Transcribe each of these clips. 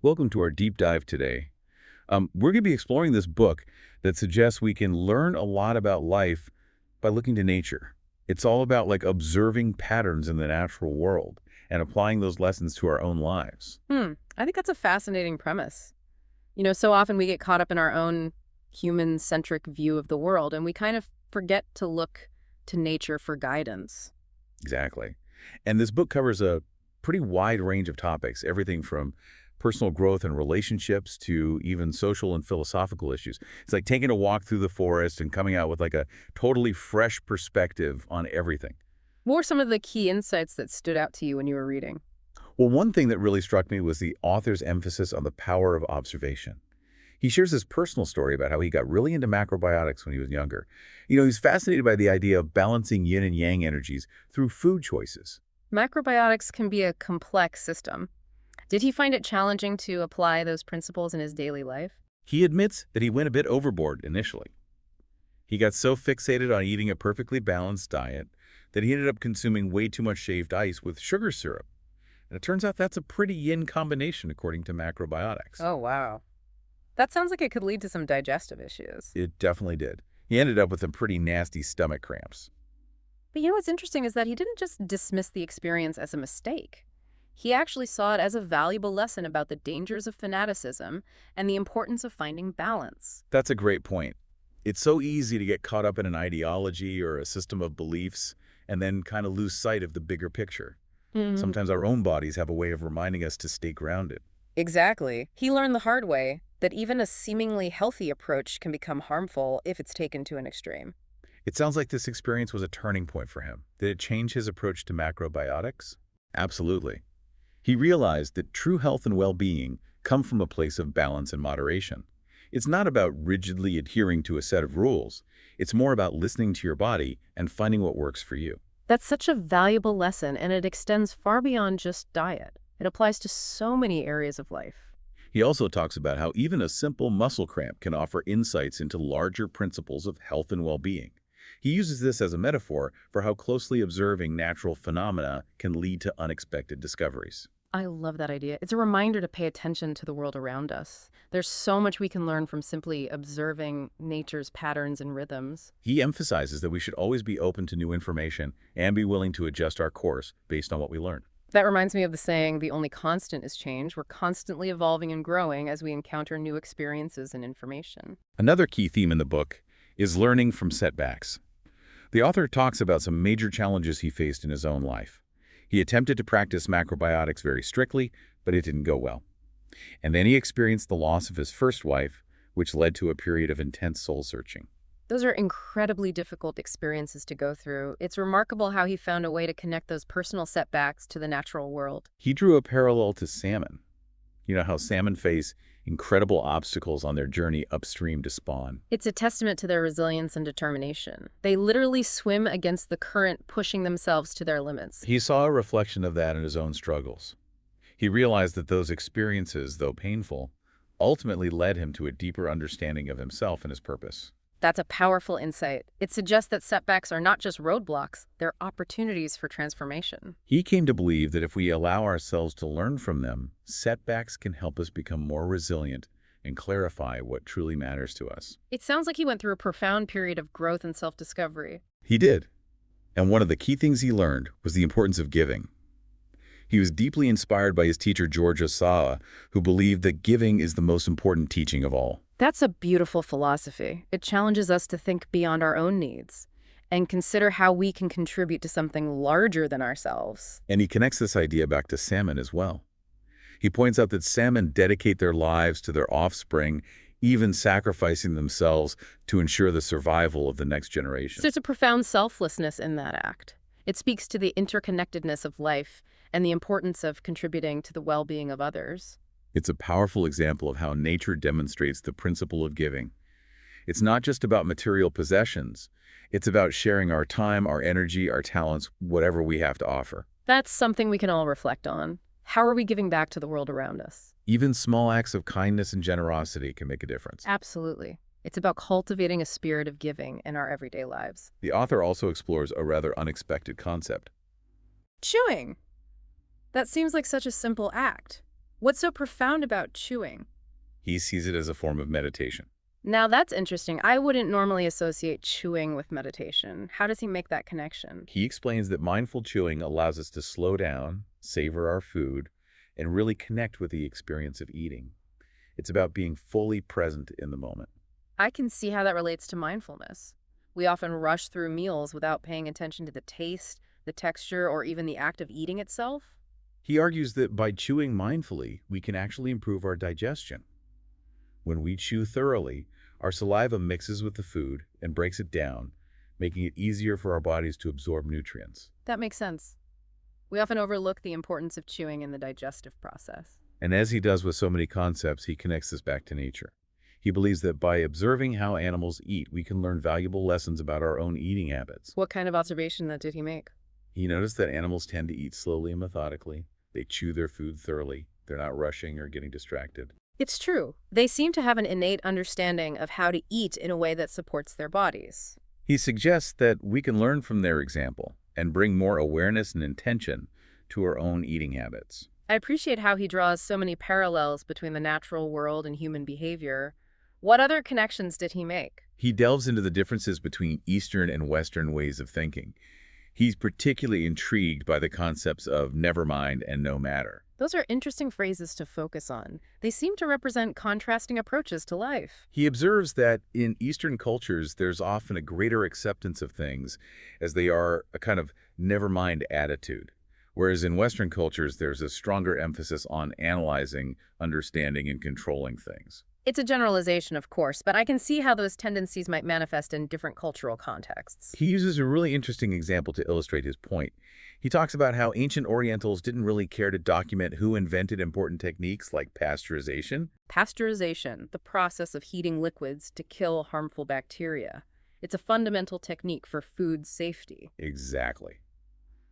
Welcome to our deep dive today. We're going to be exploring this book that suggests we can learn a lot about life by looking to nature. It's all about observing patterns in the natural world and applying those lessons to our own lives. I think that's a fascinating premise. So often we get caught up in our own human-centric view of the world, and we kind of forget to look to nature for guidance. Exactly. And this book covers a pretty wide range of topics, everything from personal growth and relationships to even social and philosophical issues. It's like taking a walk through the forest and coming out with a totally fresh perspective on everything. What were some of the key insights that stood out to you when you were reading? Well, one thing that really struck me was the author's emphasis on the power of observation. He shares his personal story about how he got really into macrobiotics when he was younger. He's fascinated by the idea of balancing yin and yang energies through food choices. Macrobiotics can be a complex system. Did he find it challenging to apply those principles in his daily life? He admits that he went a bit overboard initially. He got so fixated on eating a perfectly balanced diet that he ended up consuming way too much shaved ice with sugar syrup. And it turns out that's a pretty yin combination according to macrobiotics. Oh, wow. That sounds like it could lead to some digestive issues. It definitely did. He ended up with some pretty nasty stomach cramps. But what's interesting is that he didn't just dismiss the experience as a mistake. He actually saw it as a valuable lesson about the dangers of fanaticism and the importance of finding balance. That's a great point. It's so easy to get caught up in an ideology or a system of beliefs and then kind of lose sight of the bigger picture. Mhm. Sometimes our own bodies have a way of reminding us to stay grounded. Exactly. He learned the hard way that even a seemingly healthy approach can become harmful if it's taken to an extreme. It sounds like this experience was a turning point for him. Did it change his approach to macrobiotics? Absolutely. He realized that true health and well-being come from a place of balance and moderation. It's not about rigidly adhering to a set of rules. It's more about listening to your body and finding what works for you. That's such a valuable lesson, and it extends far beyond just diet. It applies to so many areas of life. He also talks about how even a simple muscle cramp can offer insights into larger principles of health and well-being. He uses this as a metaphor for how closely observing natural phenomena can lead to unexpected discoveries. I love that idea. It's a reminder to pay attention to the world around us. There's so much we can learn from simply observing nature's patterns and rhythms. He emphasizes that we should always be open to new information and be willing to adjust our course based on what we learn. That reminds me of the saying, the only constant is change. We're constantly evolving and growing as we encounter new experiences and information. Another key theme in the book is learning from setbacks. The author talks about some major challenges he faced in his own life. He attempted to practice macrobiotics very strictly, but it didn't go well. And then he experienced the loss of his first wife, which led to a period of intense soul-searching. Those are incredibly difficult experiences to go through. It's remarkable how he found a way to connect those personal setbacks to the natural world. He drew a parallel to salmon. You know how salmon face incredible obstacles on their journey upstream to spawn. It's a testament to their resilience and determination. They literally swim against the current, pushing themselves to their limits. He saw a reflection of that in his own struggles. He realized that those experiences, though painful, ultimately led him to a deeper understanding of himself and his purpose. That's a powerful insight. It suggests that setbacks are not just roadblocks, they're opportunities for transformation. He came to believe that if we allow ourselves to learn from them, setbacks can help us become more resilient and clarify what truly matters to us. It sounds like he went through a profound period of growth and self-discovery. He did. And one of the key things he learned was the importance of giving. He was deeply inspired by his teacher George Osawa, who believed that giving is the most important teaching of all. That's a beautiful philosophy. It challenges us to think beyond our own needs and consider how we can contribute to something larger than ourselves. And he connects this idea back to salmon as well. He points out that salmon dedicate their lives to their offspring, even sacrificing themselves to ensure the survival of the next generation. So there's a profound selflessness in that act. It speaks to the interconnectedness of life and the importance of contributing to the well-being of others. It's a powerful example of how nature demonstrates the principle of giving. It's not just about material possessions. It's about sharing our time, our energy, our talents, whatever we have to offer. That's something we can all reflect on. How are we giving back to the world around us? Even small acts of kindness and generosity can make a difference. Absolutely. It's about cultivating a spirit of giving in our everyday lives. The author also explores a rather unexpected concept. Chewing. That seems like such a simple act. What's so profound about chewing? He sees it as a form of meditation. Now that's interesting. I wouldn't normally associate chewing with meditation. How does he make that connection? He explains that mindful chewing allows us to slow down, savor our food, and really connect with the experience of eating. It's about being fully present in the moment. I can see how that relates to mindfulness. We often rush through meals without paying attention to the taste, the texture, or even the act of eating itself. He argues that by chewing mindfully, we can actually improve our digestion. When we chew thoroughly, our saliva mixes with the food and breaks it down, making it easier for our bodies to absorb nutrients. That makes sense. We often overlook the importance of chewing in the digestive process. And as he does with so many concepts, he connects this back to nature. He believes that by observing how animals eat, we can learn valuable lessons about our own eating habits. What kind of observation that did he make? He noticed that animals tend to eat slowly and methodically. They chew their food thoroughly. They're not rushing or getting distracted. It's true. They seem to have an innate understanding of how to eat in a way that supports their bodies. He suggests that we can learn from their example and bring more awareness and intention to our own eating habits. I appreciate how he draws so many parallels between the natural world and human behavior. What other connections did he make? He delves into the differences between Eastern and Western ways of thinking. He's particularly intrigued by the concepts of never mind and no matter. Those are interesting phrases to focus on. They seem to represent contrasting approaches to life. He observes that in Eastern cultures, there's often a greater acceptance of things as they are a kind of never mind attitude. Whereas in Western cultures, there's a stronger emphasis on analyzing, understanding, and controlling things. It's a generalization, of course, but I can see how those tendencies might manifest in different cultural contexts. He uses a really interesting example to illustrate his point. He talks about how ancient Orientals didn't really care to document who invented important techniques like pasteurization. Pasteurization, the process of heating liquids to kill harmful bacteria. It's a fundamental technique for food safety. Exactly.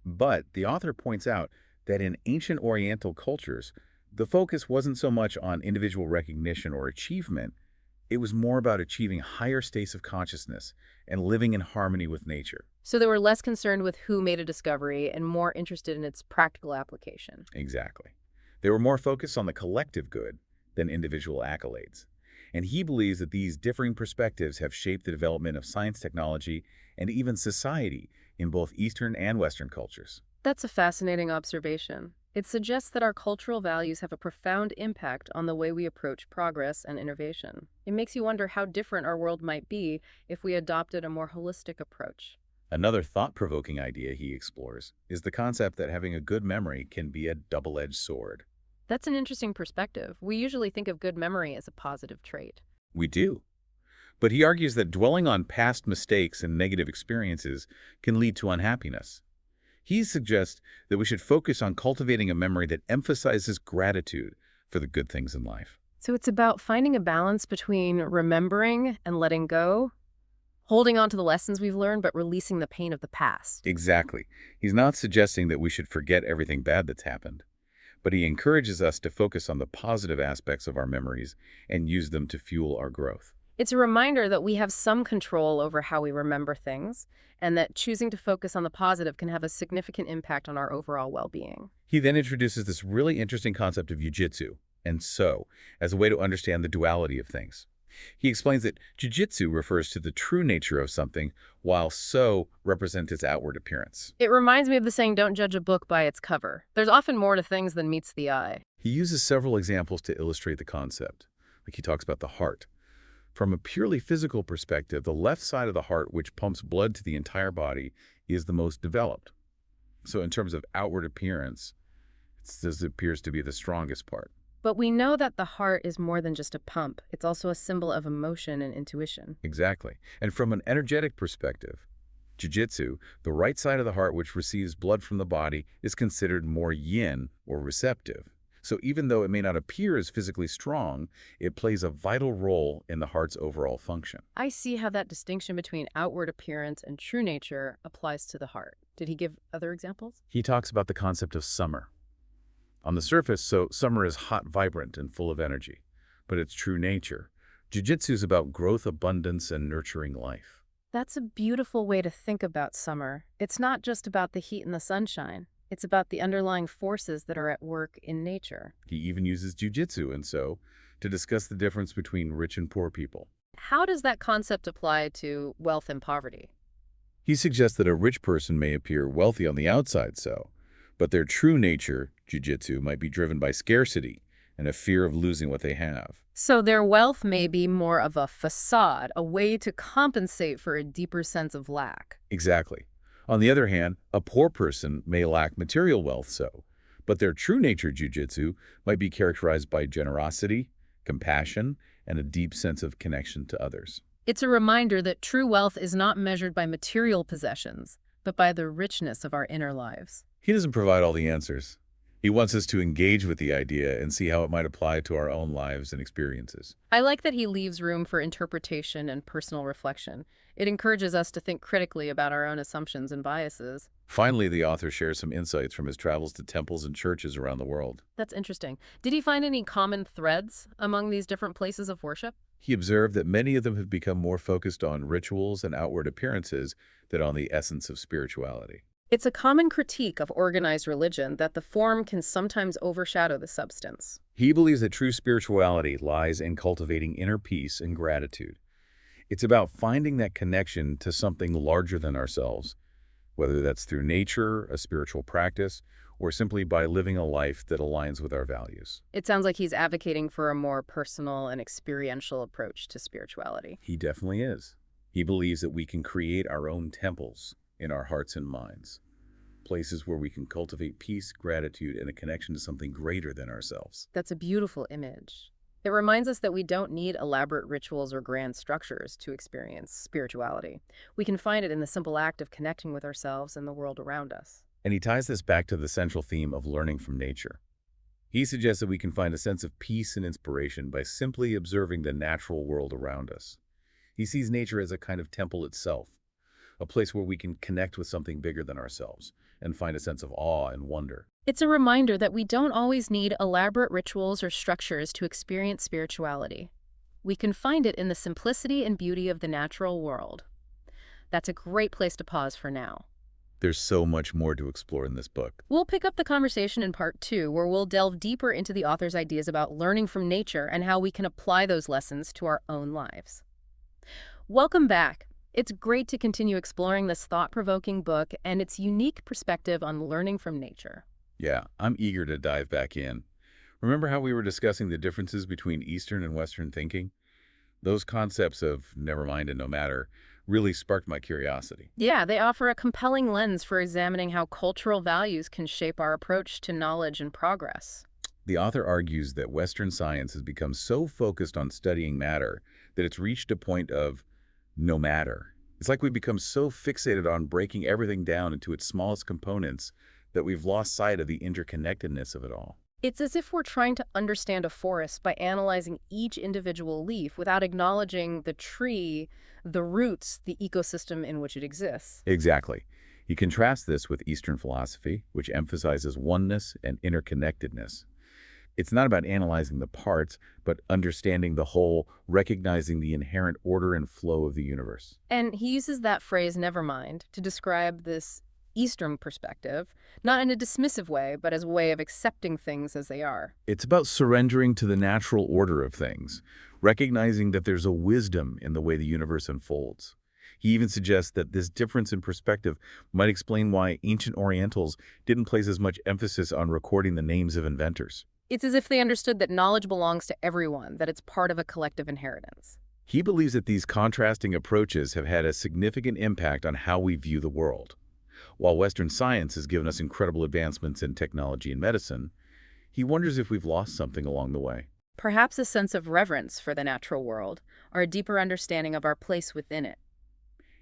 But the author points out that in ancient Oriental cultures, the focus wasn't so much on individual recognition or achievement. It was more about achieving higher states of consciousness and living in harmony with nature. So they were less concerned with who made a discovery and more interested in its practical application. Exactly. They were more focused on the collective good than individual accolades. And he believes that these differing perspectives have shaped the development of science, technology, and even society in both Eastern and Western cultures. That's a fascinating observation. It suggests that our cultural values have a profound impact on the way we approach progress and innovation. It makes you wonder how different our world might be if we adopted a more holistic approach. Another thought-provoking idea he explores is the concept that having a good memory can be a double-edged sword. That's an interesting perspective. We usually think of good memory as a positive trait. We do. But he argues that dwelling on past mistakes and negative experiences can lead to unhappiness. He suggests that we should focus on cultivating a memory that emphasizes gratitude for the good things in life. So it's about finding a balance between remembering and letting go, holding on to the lessons we've learned, but releasing the pain of the past. Exactly. He's not suggesting that we should forget everything bad that's happened, but he encourages us to focus on the positive aspects of our memories and use them to fuel our growth. It's a reminder that we have some control over how we remember things, and that choosing to focus on the positive can have a significant impact on our overall well-being. He then introduces this really interesting concept of jiu-jitsu and so as a way to understand the duality of things. He explains that jiu-jitsu refers to the true nature of something, while so represents its outward appearance. It reminds me of the saying, don't judge a book by its cover. There's often more to things than meets the eye. He uses several examples to illustrate the concept. Like he talks about the heart. From a purely physical perspective, the left side of the heart, which pumps blood to the entire body, is the most developed. So in terms of outward appearance, this appears to be the strongest part. But we know that the heart is more than just a pump. It's also a symbol of emotion and intuition. Exactly. And from an energetic perspective, jiu-jitsu, the right side of the heart, which receives blood from the body, is considered more yin or receptive. So even though it may not appear as physically strong, it plays a vital role in the heart's overall function. I see how that distinction between outward appearance and true nature applies to the heart. Did he give other examples? He talks about the concept of summer. On the surface, summer is hot, vibrant, and full of energy. But its true nature, jiu-jitsu is about growth, abundance, and nurturing life. That's a beautiful way to think about summer. It's not just about the heat and the sunshine. It's about the underlying forces that are at work in nature. He even uses jujitsu and so to discuss the difference between rich and poor people. How does that concept apply to wealth and poverty? He suggests that a rich person may appear wealthy on the outside but their true nature, jujitsu, might be driven by scarcity and a fear of losing what they have. So their wealth may be more of a facade, a way to compensate for a deeper sense of lack. Exactly. On the other hand, a poor person may lack material wealth but their true nature, jujitsu, might be characterized by generosity, compassion, and a deep sense of connection to others. It's a reminder that true wealth is not measured by material possessions, but by the richness of our inner lives. He doesn't provide all the answers. He wants us to engage with the idea and see how it might apply to our own lives and experiences. I like that he leaves room for interpretation and personal reflection. It encourages us to think critically about our own assumptions and biases. Finally, the author shares some insights from his travels to temples and churches around the world. That's interesting. Did he find any common threads among these different places of worship? He observed that many of them have become more focused on rituals and outward appearances than on the essence of spirituality. It's a common critique of organized religion that the form can sometimes overshadow the substance. He believes that true spirituality lies in cultivating inner peace and gratitude. It's about finding that connection to something larger than ourselves, whether that's through nature, a spiritual practice, or simply by living a life that aligns with our values. It sounds like he's advocating for a more personal and experiential approach to spirituality. He definitely is. He believes that we can create our own temples in our hearts and minds, places where we can cultivate peace, gratitude, and a connection to something greater than ourselves. That's a beautiful image. It reminds us that we don't need elaborate rituals or grand structures to experience spirituality. We can find it in the simple act of connecting with ourselves and the world around us. And he ties this back to the central theme of learning from nature. He suggests that we can find a sense of peace and inspiration by simply observing the natural world around us. He sees nature as a kind of temple itself, a place where we can connect with something bigger than ourselves and find a sense of awe and wonder. It's a reminder that we don't always need elaborate rituals or structures to experience spirituality. We can find it in the simplicity and beauty of the natural world. That's a great place to pause for now. There's so much more to explore in this book. We'll pick up the conversation in part 2, where we'll delve deeper into the author's ideas about learning from nature and how we can apply those lessons to our own lives. Welcome back. It's great to continue exploring this thought-provoking book and its unique perspective on learning from nature. Yeah, I'm eager to dive back in. Remember how we were discussing the differences between Eastern and Western thinking? Those concepts of never mind and no matter really sparked my curiosity. Yeah, they offer a compelling lens for examining how cultural values can shape our approach to knowledge and progress. The author argues that Western science has become so focused on studying matter that it's reached a point of no matter. It's like we've become so fixated on breaking everything down into its smallest components that we've lost sight of the interconnectedness of it all. It's as if we're trying to understand a forest by analyzing each individual leaf without acknowledging the tree, the roots, the ecosystem in which it exists. Exactly. He contrasts this with Eastern philosophy, which emphasizes oneness and interconnectedness. It's not about analyzing the parts, but understanding the whole, recognizing the inherent order and flow of the universe. And he uses that phrase, never mind, to describe this Eastern perspective, not in a dismissive way, but as a way of accepting things as they are. It's about surrendering to the natural order of things, recognizing that there's a wisdom in the way the universe unfolds. He even suggests that this difference in perspective might explain why ancient Orientals didn't place as much emphasis on recording the names of inventors. It's as if they understood that knowledge belongs to everyone, that it's part of a collective inheritance. He believes that these contrasting approaches have had a significant impact on how we view the world. While Western science has given us incredible advancements in technology and medicine, he wonders if we've lost something along the way. Perhaps a sense of reverence for the natural world, or a deeper understanding of our place within it.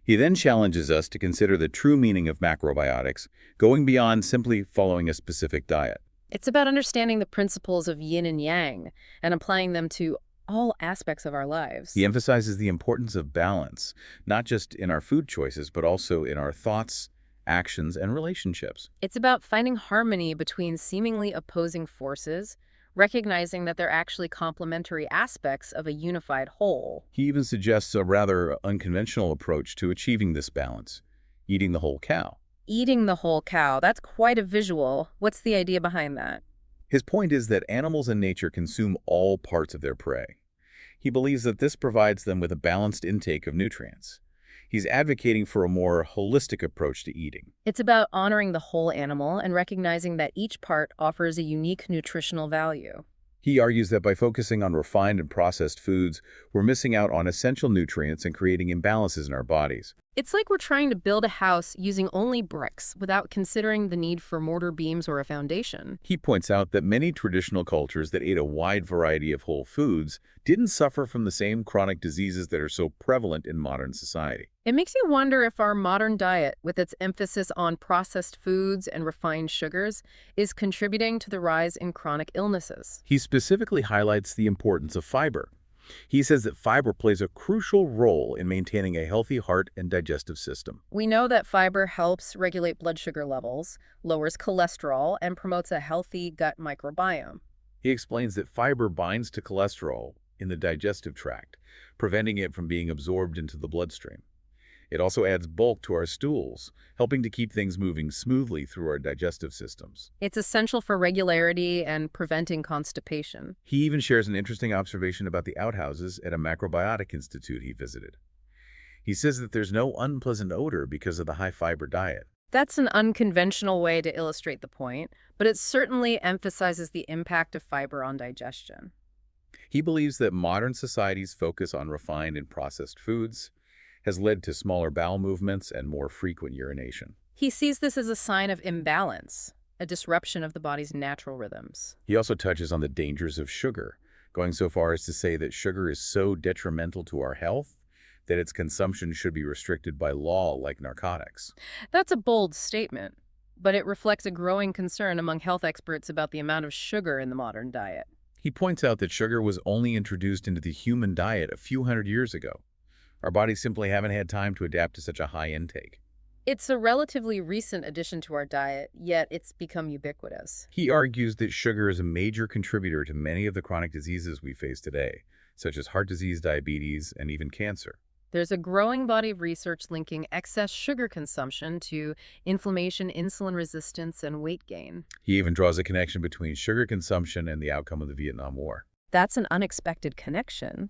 He then challenges us to consider the true meaning of macrobiotics, going beyond simply following a specific diet. It's about understanding the principles of yin and yang and applying them to all aspects of our lives. He emphasizes the importance of balance, not just in our food choices, but also in our thoughts, actions, and relationships. It's about finding harmony between seemingly opposing forces, recognizing that they're actually complementary aspects of a unified whole. He even suggests a rather unconventional approach to achieving this balance, eating the whole cow. Eating the whole cow, that's quite a visual. What's the idea behind that? His point is that animals in nature consume all parts of their prey. He believes that this provides them with a balanced intake of nutrients. He's advocating for a more holistic approach to eating. It's about honoring the whole animal and recognizing that each part offers a unique nutritional value. He argues that by focusing on refined and processed foods, we're missing out on essential nutrients and creating imbalances in our bodies. It's like we're trying to build a house using only bricks without considering the need for mortar beams or a foundation. He points out that many traditional cultures that ate a wide variety of whole foods didn't suffer from the same chronic diseases that are so prevalent in modern society. It makes you wonder if our modern diet, with its emphasis on processed foods and refined sugars, is contributing to the rise in chronic illnesses. He specifically highlights the importance of fiber. He says that fiber plays a crucial role in maintaining a healthy heart and digestive system. We know that fiber helps regulate blood sugar levels, lowers cholesterol, and promotes a healthy gut microbiome. He explains that fiber binds to cholesterol in the digestive tract, preventing it from being absorbed into the bloodstream. It also adds bulk to our stools, helping to keep things moving smoothly through our digestive systems. It's essential for regularity and preventing constipation. He even shares an interesting observation about the outhouses at a macrobiotic institute he visited. He says that there's no unpleasant odor because of the high-fiber diet. That's an unconventional way to illustrate the point, but it certainly emphasizes the impact of fiber on digestion. He believes that modern society's focus on refined and processed foods has led to smaller bowel movements and more frequent urination. He sees this as a sign of imbalance, a disruption of the body's natural rhythms. He also touches on the dangers of sugar, going so far as to say that sugar is so detrimental to our health that its consumption should be restricted by law like narcotics. That's a bold statement, but it reflects a growing concern among health experts about the amount of sugar in the modern diet. He points out that sugar was only introduced into the human diet a few hundred years ago. Our bodies simply haven't had time to adapt to such a high intake. It's a relatively recent addition to our diet, yet it's become ubiquitous. He argues that sugar is a major contributor to many of the chronic diseases we face today, such as heart disease, diabetes, and even cancer. There's a growing body of research linking excess sugar consumption to inflammation, insulin resistance, and weight gain. He even draws a connection between sugar consumption and the outcome of the Vietnam War. That's an unexpected connection.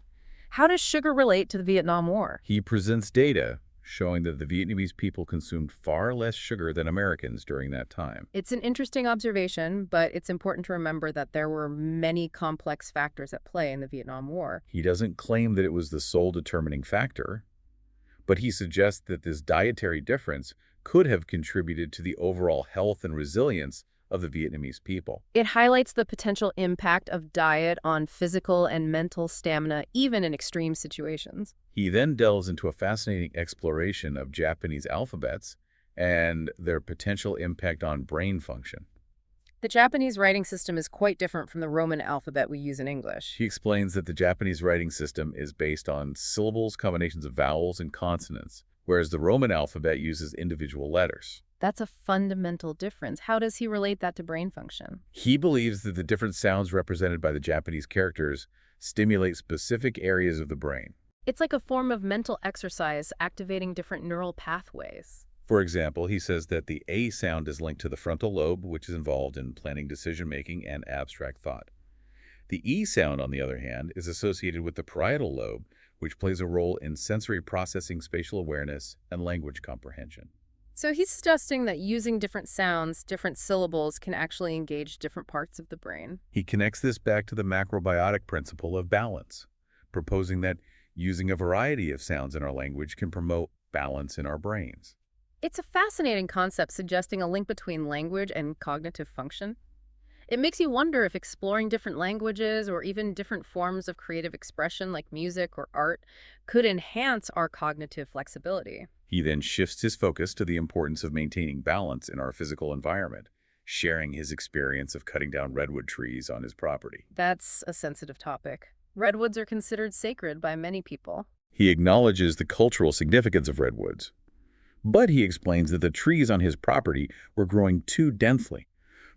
How does sugar relate to the Vietnam War? He presents data showing that the Vietnamese people consumed far less sugar than Americans during that time. It's an interesting observation, but it's important to remember that there were many complex factors at play in the Vietnam War. He doesn't claim that it was the sole determining factor, but he suggests that this dietary difference could have contributed to the overall health and resilience of the Vietnamese people. It highlights the potential impact of diet on physical and mental stamina, even in extreme situations. He then delves into a fascinating exploration of Japanese alphabets and their potential impact on brain function. The Japanese writing system is quite different from the Roman alphabet we use in English. He explains that the Japanese writing system is based on syllables, combinations of vowels, and consonants, whereas the Roman alphabet uses individual letters. That's a fundamental difference. How does he relate that to brain function? He believes that the different sounds represented by the Japanese characters stimulate specific areas of the brain. It's like a form of mental exercise, activating different neural pathways. For example, he says that the A sound is linked to the frontal lobe, which is involved in planning decision-making and abstract thought. The E sound, on the other hand, is associated with the parietal lobe, which plays a role in sensory processing, spatial awareness, and language comprehension. So he's suggesting that using different sounds, different syllables, can actually engage different parts of the brain. He connects this back to the macrobiotic principle of balance, proposing that using a variety of sounds in our language can promote balance in our brains. It's a fascinating concept suggesting a link between language and cognitive function. It makes you wonder if exploring different languages or even different forms of creative expression like music or art could enhance our cognitive flexibility. He then shifts his focus to the importance of maintaining balance in our physical environment, sharing his experience of cutting down redwood trees on his property. That's a sensitive topic. Redwoods are considered sacred by many people. He acknowledges the cultural significance of redwoods, but he explains that the trees on his property were growing too densely,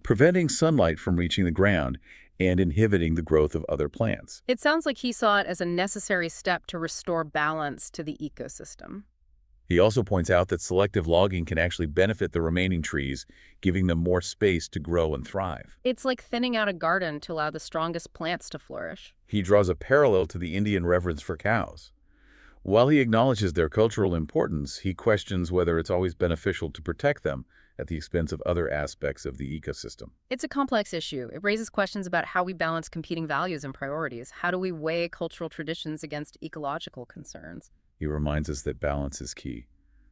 preventing sunlight from reaching the ground and inhibiting the growth of other plants. It sounds like he saw it as a necessary step to restore balance to the ecosystem. He also points out that selective logging can actually benefit the remaining trees, giving them more space to grow and thrive. It's like thinning out a garden to allow the strongest plants to flourish. He draws a parallel to the Indian reverence for cows. While he acknowledges their cultural importance, he questions whether it's always beneficial to protect them at the expense of other aspects of the ecosystem. It's a complex issue. It raises questions about how we balance competing values and priorities. How do we weigh cultural traditions against ecological concerns? He reminds us that balance is key.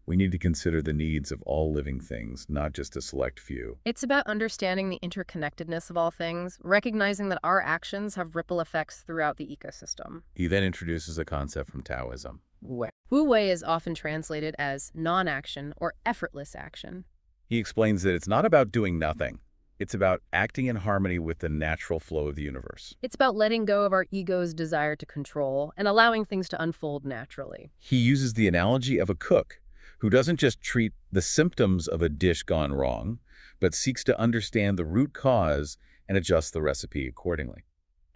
We need to consider the needs of all living things, not just a select few. It's about understanding the interconnectedness of all things, recognizing that our actions have ripple effects throughout the ecosystem. He then introduces a concept from Taoism. Wu Wei is often translated as non-action or effortless action. He explains that it's not about doing nothing. It's about acting in harmony with the natural flow of the universe. It's about letting go of our ego's desire to control and allowing things to unfold naturally. He uses the analogy of a cook who doesn't just treat the symptoms of a dish gone wrong, but seeks to understand the root cause and adjust the recipe accordingly.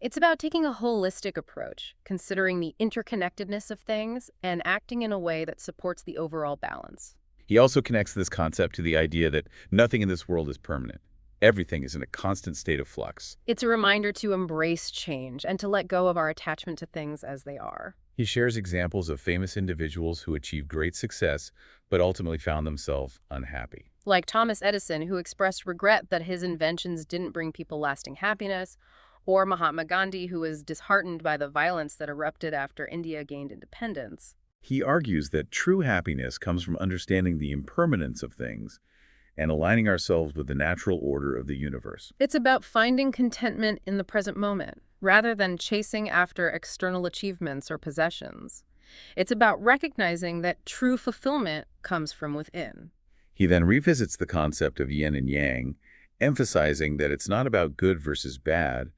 It's about taking a holistic approach, considering the interconnectedness of things and acting in a way that supports the overall balance. He also connects this concept to the idea that nothing in this world is permanent. Everything is in a constant state of flux. It's a reminder to embrace change and to let go of our attachment to things as they are. He shares examples of famous individuals who achieved great success but ultimately found themselves unhappy. Like Thomas Edison, who expressed regret that his inventions didn't bring people lasting happiness, or Mahatma Gandhi, who was disheartened by the violence that erupted after India gained independence. He argues that true happiness comes from understanding the impermanence of things and aligning ourselves with the natural order of the universe. It's about finding contentment in the present moment, rather than chasing after external achievements or possessions. It's about recognizing that true fulfillment comes from within. He then revisits the concept of yin and yang, emphasizing that it's not about good versus bad,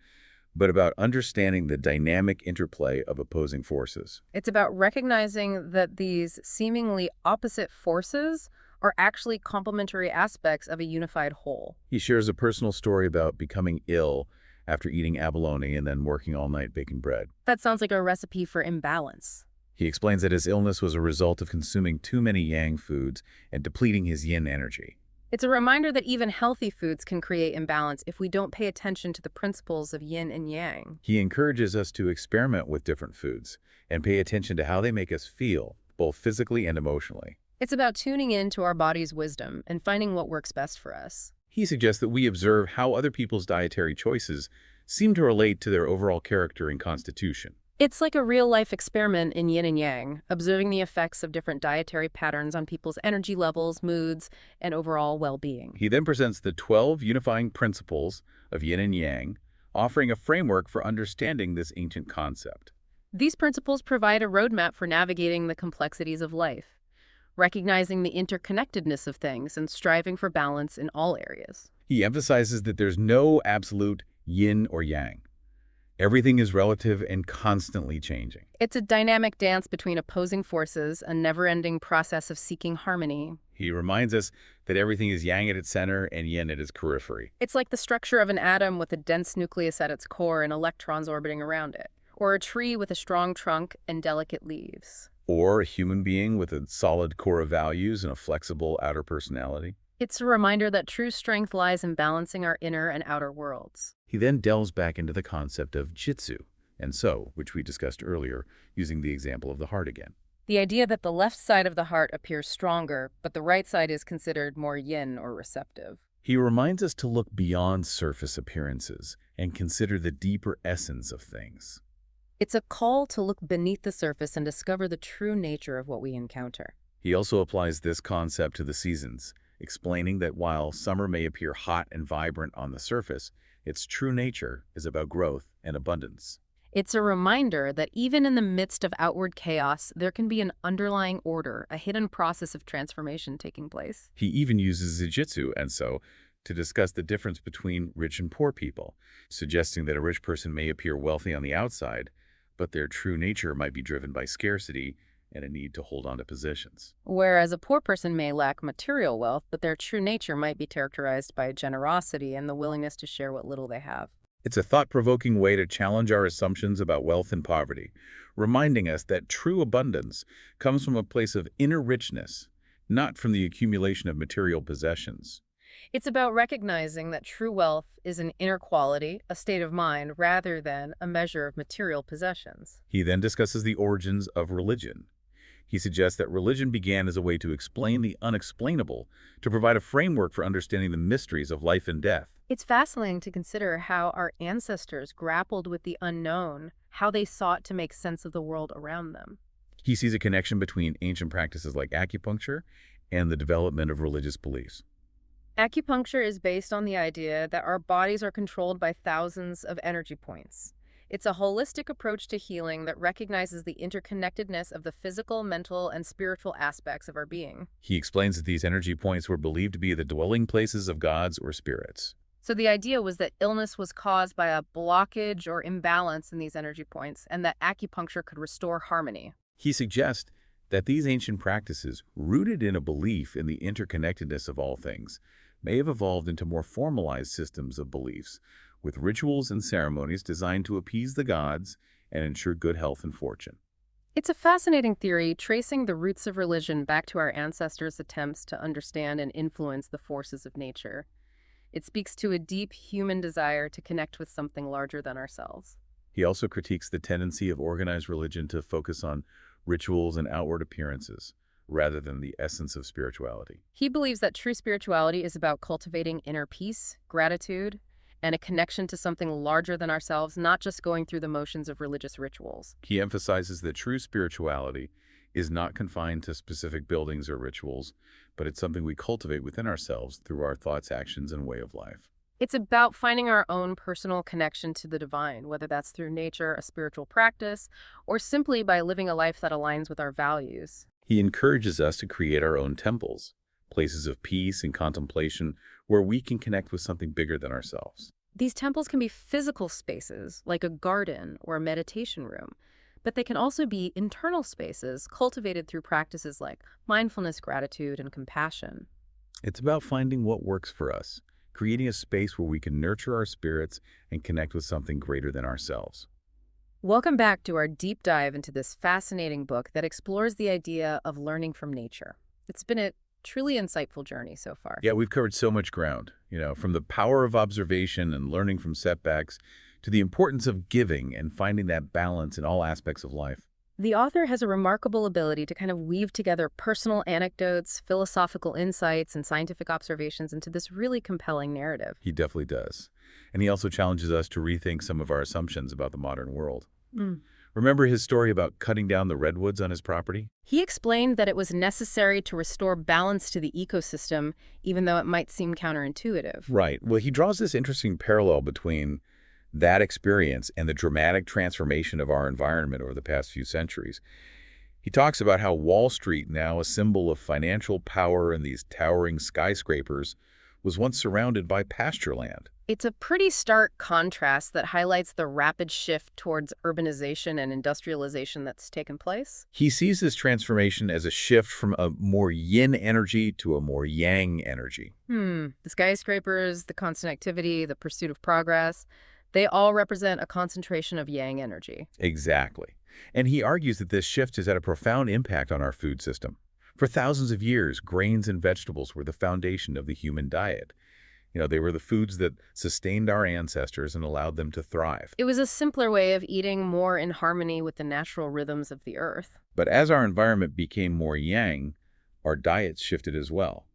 but about understanding the dynamic interplay of opposing forces. It's about recognizing that these seemingly opposite forces are actually complementary aspects of a unified whole. He shares a personal story about becoming ill after eating abalone and then working all night baking bread. That sounds like a recipe for imbalance. He explains that his illness was a result of consuming too many yang foods and depleting his yin energy. It's a reminder that even healthy foods can create imbalance if we don't pay attention to the principles of yin and yang. He encourages us to experiment with different foods and pay attention to how they make us feel, both physically and emotionally. It's about tuning in to our body's wisdom and finding what works best for us. He suggests that we observe how other people's dietary choices seem to relate to their overall character and constitution. It's like a real-life experiment in yin and yang, observing the effects of different dietary patterns on people's energy levels, moods, and overall well-being. He then presents the 12 unifying principles of yin and yang, offering a framework for understanding this ancient concept. These principles provide a roadmap for navigating the complexities of life, recognizing the interconnectedness of things and striving for balance in all areas. He emphasizes that there's no absolute yin or yang. Everything is relative and constantly changing. It's a dynamic dance between opposing forces, a never-ending process of seeking harmony. He reminds us that everything is yang at its center and yin at its periphery. It's like the structure of an atom with a dense nucleus at its core and electrons orbiting around it, or a tree with a strong trunk and delicate leaves. Or a human being with a solid core of values and a flexible outer personality. It's a reminder that true strength lies in balancing our inner and outer worlds. He then delves back into the concept of jitsu and so, which we discussed earlier, using the example of the heart again. The idea that the left side of the heart appears stronger, but the right side is considered more yin or receptive. He reminds us to look beyond surface appearances and consider the deeper essence of things. It's a call to look beneath the surface and discover the true nature of what we encounter. He also applies this concept to the seasons, explaining that while summer may appear hot and vibrant on the surface, its true nature is about growth and abundance. It's a reminder that even in the midst of outward chaos, there can be an underlying order, a hidden process of transformation taking place. He even uses Jiu-Jitsu and so to discuss the difference between rich and poor people, suggesting that a rich person may appear wealthy on the outside, but their true nature might be driven by scarcity and a need to hold on to positions. Whereas a poor person may lack material wealth, but their true nature might be characterized by generosity and the willingness to share what little they have. It's a thought-provoking way to challenge our assumptions about wealth and poverty, reminding us that true abundance comes from a place of inner richness, not from the accumulation of material possessions. It's about recognizing that true wealth is an inner quality, a state of mind, rather than a measure of material possessions. He then discusses the origins of religion. He suggests that religion began as a way to explain the unexplainable, to provide a framework for understanding the mysteries of life and death. It's fascinating to consider how our ancestors grappled with the unknown, how they sought to make sense of the world around them. He sees a connection between ancient practices like acupuncture and the development of religious beliefs. Acupuncture is based on the idea that our bodies are controlled by thousands of energy points. It's a holistic approach to healing that recognizes the interconnectedness of the physical, mental, and spiritual aspects of our being. He explains that these energy points were believed to be the dwelling places of gods or spirits. So the idea was that illness was caused by a blockage or imbalance in these energy points, and that acupuncture could restore harmony. He suggests that these ancient practices, rooted in a belief in the interconnectedness of all things, may have evolved into more formalized systems of beliefs, with rituals and ceremonies designed to appease the gods and ensure good health and fortune. It's a fascinating theory, tracing the roots of religion back to our ancestors' attempts to understand and influence the forces of nature. It speaks to a deep human desire to connect with something larger than ourselves. He also critiques the tendency of organized religion to focus on rituals and outward appearances, rather than the essence of spirituality. He believes that true spirituality is about cultivating inner peace, gratitude, and a connection to something larger than ourselves, not just going through the motions of religious rituals. He emphasizes that true spirituality is not confined to specific buildings or rituals, but it's something we cultivate within ourselves through our thoughts, actions, and way of life. It's about finding our own personal connection to the divine, whether that's through nature, a spiritual practice, or simply by living a life that aligns with our values. He encourages us to create our own temples, places of peace and contemplation where we can connect with something bigger than ourselves. These temples can be physical spaces, like a garden or a meditation room, but they can also be internal spaces cultivated through practices like mindfulness, gratitude, and compassion. It's about finding what works for us, creating a space where we can nurture our spirits and connect with something greater than ourselves. Welcome back to our deep dive into this fascinating book that explores the idea of learning from nature. It's been a truly insightful journey so far. Yeah, we've covered so much ground, from the power of observation and learning from setbacks to the importance of giving and finding that balance in all aspects of life. The author has a remarkable ability to kind of weave together personal anecdotes, philosophical insights, and scientific observations into this really compelling narrative. He definitely does. And he also challenges us to rethink some of our assumptions about the modern world. Remember his story about cutting down the redwoods on his property? He explained that it was necessary to restore balance to the ecosystem, even though it might seem counterintuitive. Right. Well, he draws this interesting parallel between that experience and the dramatic transformation of our environment over the past few centuries. He talks about how Wall Street, now a symbol of financial power and these towering skyscrapers, was once surrounded by pasture land. It's a pretty stark contrast that highlights the rapid shift towards urbanization and industrialization that's taken place. He sees this transformation as a shift from a more yin energy to a more yang energy. The skyscrapers, the constant activity, the pursuit of progress, they all represent a concentration of yang energy. Exactly. And he argues that this shift has had a profound impact on our food system. For thousands of years, grains and vegetables were the foundation of the human diet. They were the foods that sustained our ancestors and allowed them to thrive. It was a simpler way of eating, more in harmony with the natural rhythms of the earth. But as our environment became more yang, our diets shifted as well.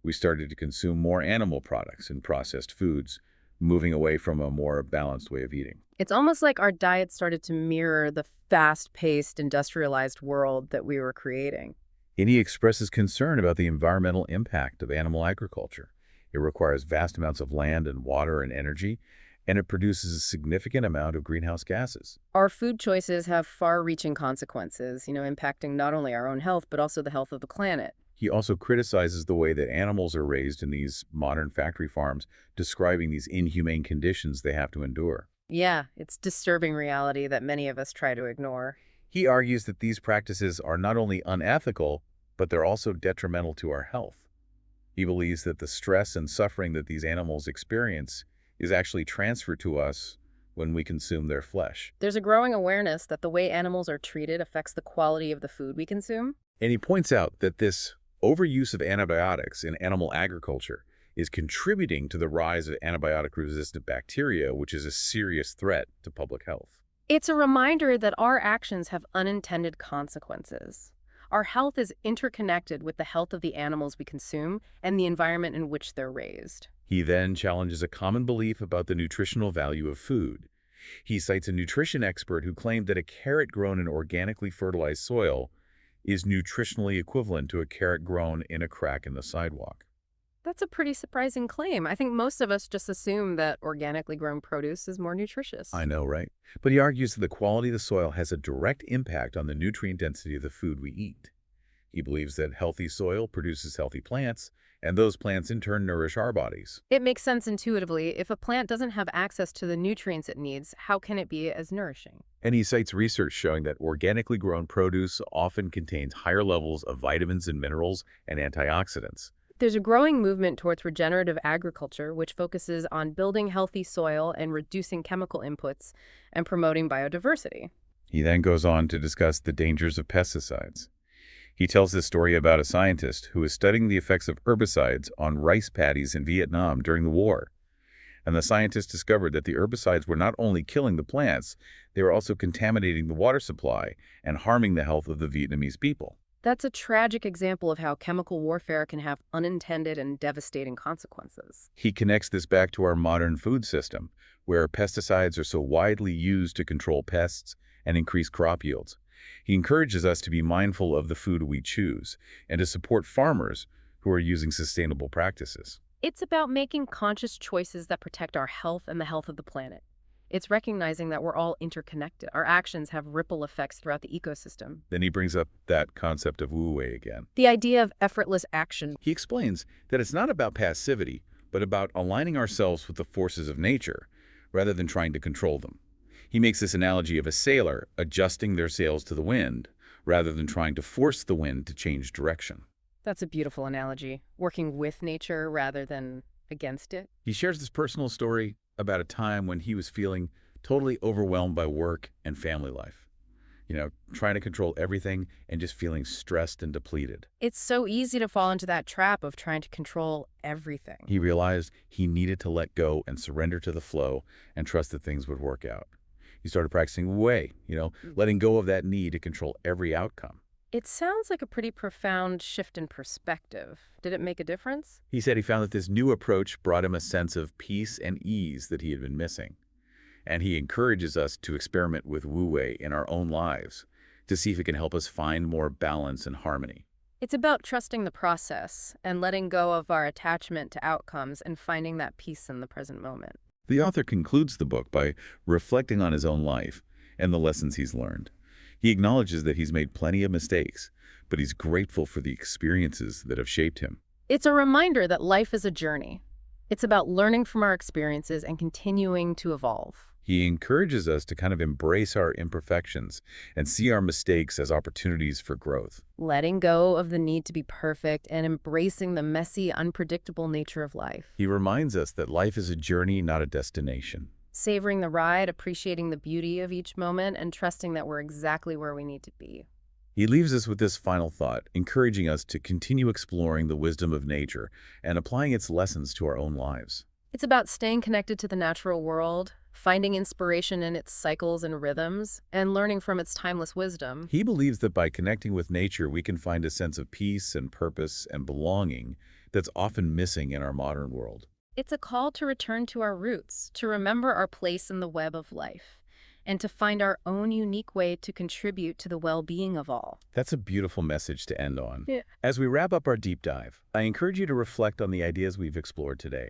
We started to consume more animal products and processed foods, moving away from a more balanced way of eating. It's almost like our diet started to mirror the fast-paced, industrialized world that we were creating. And he expresses concern about the environmental impact of animal agriculture. It requires vast amounts of land and water and energy, and it produces a significant amount of greenhouse gases. Our food choices have far-reaching consequences, impacting not only our own health, but also the health of the planet. He also criticizes the way that animals are raised in these modern factory farms, describing these inhumane conditions they have to endure. Yeah, it's disturbing reality that many of us try to ignore. He argues that these practices are not only unethical, but they're also detrimental to our health. He believes that the stress and suffering that these animals experience is actually transferred to us when we consume their flesh. There's a growing awareness that the way animals are treated affects the quality of the food we consume. And he points out that this overuse of antibiotics in animal agriculture is contributing to the rise of antibiotic-resistant bacteria, which is a serious threat to public health. It's a reminder that our actions have unintended consequences. Our health is interconnected with the health of the animals we consume and the environment in which they're raised. He then challenges a common belief about the nutritional value of food. He cites a nutrition expert who claimed that a carrot grown in organically fertilized soil is nutritionally equivalent to a carrot grown in a crack in the sidewalk. That's a pretty surprising claim. I think most of us just assume that organically grown produce is more nutritious. I know, right? But he argues that the quality of the soil has a direct impact on the nutrient density of the food we eat. He believes that healthy soil produces healthy plants, and those plants in turn nourish our bodies. It makes sense intuitively. If a plant doesn't have access to the nutrients it needs, how can it be as nourishing? And he cites research showing that organically grown produce often contains higher levels of vitamins and minerals and antioxidants. There's a growing movement towards regenerative agriculture, which focuses on building healthy soil and reducing chemical inputs and promoting biodiversity. He then goes on to discuss the dangers of pesticides. He tells this story about a scientist who was studying the effects of herbicides on rice paddies in Vietnam during the war. And the scientist discovered that the herbicides were not only killing the plants, they were also contaminating the water supply and harming the health of the Vietnamese people. That's a tragic example of how chemical warfare can have unintended and devastating consequences. He connects this back to our modern food system, where pesticides are so widely used to control pests and increase crop yields. He encourages us to be mindful of the food we choose and to support farmers who are using sustainable practices. It's about making conscious choices that protect our health and the health of the planet. It's recognizing that we're all interconnected. Our actions have ripple effects throughout the ecosystem. Then he brings up that concept of wu-wei again. The idea of effortless action. He explains that it's not about passivity, but about aligning ourselves with the forces of nature, rather than trying to control them. He makes this analogy of a sailor adjusting their sails to the wind, rather than trying to force the wind to change direction. That's a beautiful analogy. Working with nature rather than against it. He shares this personal story about a time when he was feeling totally overwhelmed by work and family life. Trying to control everything and just feeling stressed and depleted. It's so easy to fall into that trap of trying to control everything. He realized he needed to let go and surrender to the flow and trust that things would work out. He started practicing wu-wei, letting go of that need to control every outcome. It sounds like a pretty profound shift in perspective. Did it make a difference? He said he found that this new approach brought him a sense of peace and ease that he had been missing. And he encourages us to experiment with wu-wei in our own lives to see if it can help us find more balance and harmony. It's about trusting the process and letting go of our attachment to outcomes and finding that peace in the present moment. The author concludes the book by reflecting on his own life and the lessons he's learned. He acknowledges that he's made plenty of mistakes, but he's grateful for the experiences that have shaped him. It's a reminder that life is a journey. It's about learning from our experiences and continuing to evolve. He encourages us to kind of embrace our imperfections and see our mistakes as opportunities for growth. Letting go of the need to be perfect and embracing the messy, unpredictable nature of life. He reminds us that life is a journey, not a destination. Savoring the ride, appreciating the beauty of each moment, and trusting that we're exactly where we need to be. He leaves us with this final thought, encouraging us to continue exploring the wisdom of nature and applying its lessons to our own lives. It's about staying connected to the natural world, finding inspiration in its cycles and rhythms, and learning from its timeless wisdom. He believes that by connecting with nature, we can find a sense of peace and purpose and belonging that's often missing in our modern world. It's a call to return to our roots, to remember our place in the web of life, and to find our own unique way to contribute to the well-being of all. That's a beautiful message to end on. Yeah. As we wrap up our deep dive, I encourage you to reflect on the ideas we've explored today.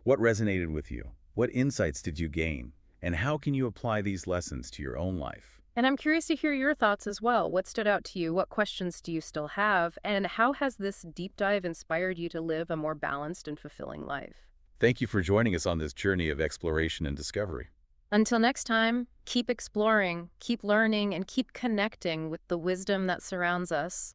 What resonated with you? What insights did you gain? And how can you apply these lessons to your own life? And I'm curious to hear your thoughts as well. What stood out to you? What questions do you still have? And how has this deep dive inspired you to live a more balanced and fulfilling life? Thank you for joining us on this journey of exploration and discovery. Until next time, keep exploring, keep learning, and keep connecting with the wisdom that surrounds us.